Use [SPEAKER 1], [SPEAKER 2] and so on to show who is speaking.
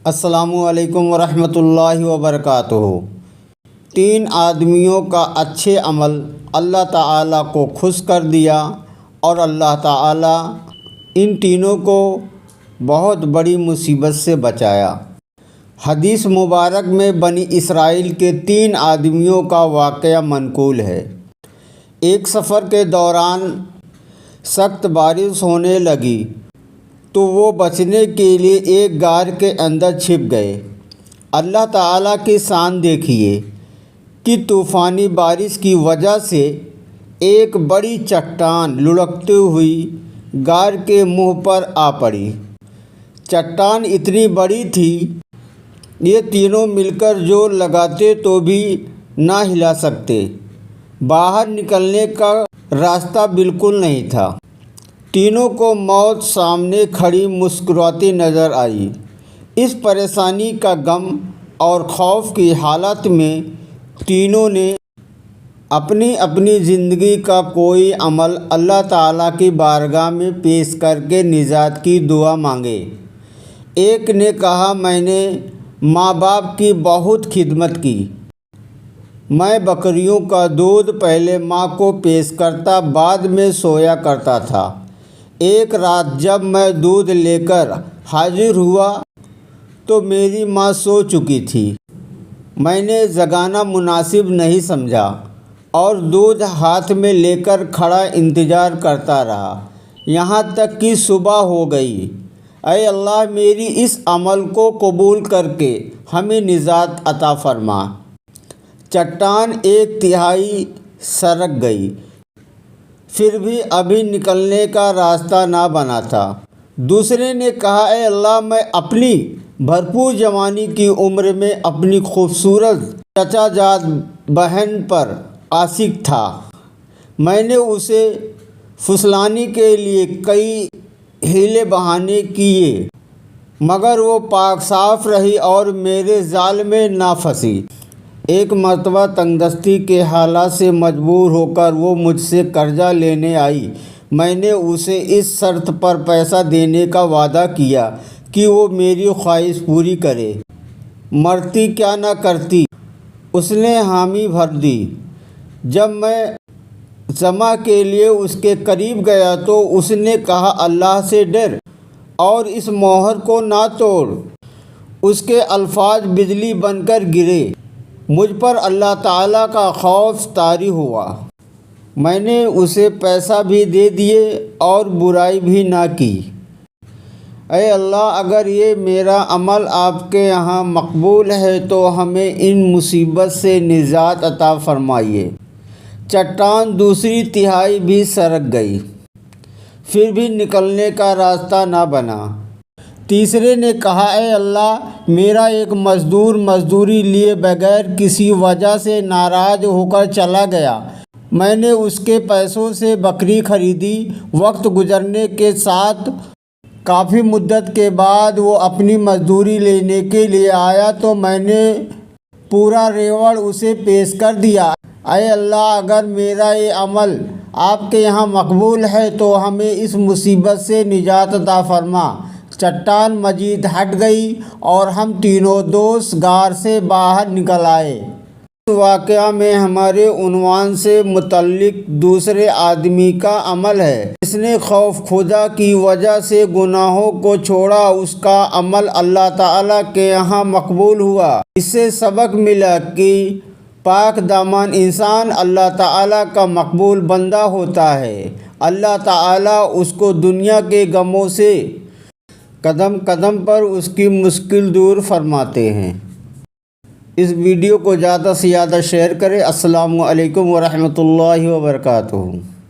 [SPEAKER 1] السلام علیکم ورحمۃ اللہ وبرکاتہ۔ 3 آدمیوں کا اچھے عمل اللہ تعالیٰ کو خوش کر دیا اور اللہ تعالیٰ ان تینوں کو بہت بڑی مصیبت سے بچایا۔ حدیث مبارک میں بنی اسرائیل کے 3 آدمیوں کا واقعہ منقول ہے۔ ایک سفر کے دوران سخت بارش ہونے لگی تو وہ بچنے کے لیے ایک غار کے اندر چھپ گئے۔ اللہ تعالیٰ کی شان دیکھیے کہ طوفانی بارش کی وجہ سے ایک بڑی چٹان لڑکتی ہوئی غار کے منہ پر آ پڑی۔ چٹان اتنی بڑی تھی یہ تینوں مل کر زور لگاتے تو بھی نہ ہلا سکتے۔ باہر نکلنے کا راستہ بالکل نہیں تھا۔ تینوں کو موت سامنے کھڑی مسکراتی نظر آئی۔ اس پریشانی کا غم اور خوف کی حالت میں تینوں نے اپنی اپنی زندگی کا کوئی عمل اللہ تعالیٰ کی بارگاہ میں پیش کر کے نجات کی دعا مانگے۔ ایک نے کہا، میں نے ماں باپ کی بہت خدمت کی۔ میں بکریوں کا دودھ پہلے ماں کو پیش کرتا بعد میں سویا کرتا تھا۔ ایک رات جب میں دودھ لے کر حاضر ہوا تو میری ماں سو چکی تھی۔ میں نے جگانا مناسب نہیں سمجھا اور دودھ ہاتھ میں لے کر کھڑا انتظار کرتا رہا یہاں تک کہ صبح ہو گئی۔ اے اللہ، میری اس عمل کو قبول کر کے ہمیں نجات عطا فرما۔ چٹان 1/3 سرک گئی، پھر بھی ابھی نکلنے کا راستہ نہ بنا تھا۔ دوسرے نے کہا، اے اللہ، میں اپنی بھرپور جوانی کی عمر میں اپنی خوبصورت چچا زاد بہن پر عاشق تھا۔ میں نے اسے پھسلانے کے لیے کئی حیلے بہانے کیے مگر وہ پاک صاف رہی اور میرے جال میں نہ پھنسی۔ ایک مرتبہ تنگ دستی کے حالات سے مجبور ہو کر وہ مجھ سے قرضہ لینے آئی۔ میں نے اسے اس شرط پر پیسہ دینے کا وعدہ کیا کہ وہ میری خواہش پوری کرے، مرتی کیا نہ کرتی۔ اس نے حامی بھر دی۔ جب میں جمع کے لیے اس کے قریب گیا تو اس نے کہا، اللہ سے ڈر اور اس مہر کو نہ توڑ۔ اس کے الفاظ بجلی بن کر گرے۔ مجھ پر اللہ تعالیٰ کا خوف طاری ہوا۔ میں نے اسے پیسہ بھی دے دیے اور برائی بھی نہ کی۔ اے اللہ، اگر یہ میرا عمل آپ کے یہاں مقبول ہے تو ہمیں ان مصیبت سے نجات عطا فرمائیے۔ چٹان 2/3 بھی سرک گئی، پھر بھی نکلنے کا راستہ نہ بنا۔ تیسرے نے کہا، اے اللہ، میرا ایک مزدور مزدوری لیے بغیر کسی وجہ سے ناراض ہو کر چلا گیا۔ میں نے اس کے پیسوں سے بکری خریدی۔ وقت گزرنے کے ساتھ کافی مدت کے بعد وہ اپنی مزدوری لینے کے لیے آیا تو میں نے پورا ریوڑ اسے پیش کر دیا۔ اے اللہ، اگر میرا یہ عمل آپ کے یہاں مقبول ہے تو ہمیں اس مصیبت سے نجات عطا فرما۔ چٹان مزید ہٹ گئی اور ہم تینوں دوست غار سے باہر نکل آئے۔ اس واقعہ میں ہمارے عنوان سے متعلق دوسرے آدمی کا عمل ہے جس نے خوف خدا کی وجہ سے گناہوں کو چھوڑا۔ اس کا عمل اللہ تعالیٰ کے یہاں مقبول ہوا۔ اس سے سبق ملا کہ پاک دامن انسان اللہ تعالیٰ کا مقبول بندہ ہوتا ہے۔ اللہ تعالیٰ اس کو دنیا کے غموں سے قدم قدم پر اس کی مشکل دور فرماتے ہیں۔ اس ویڈیو کو زیادہ سے زیادہ شیئر کریں۔ السلام علیکم ورحمۃ اللہ وبرکاتہ۔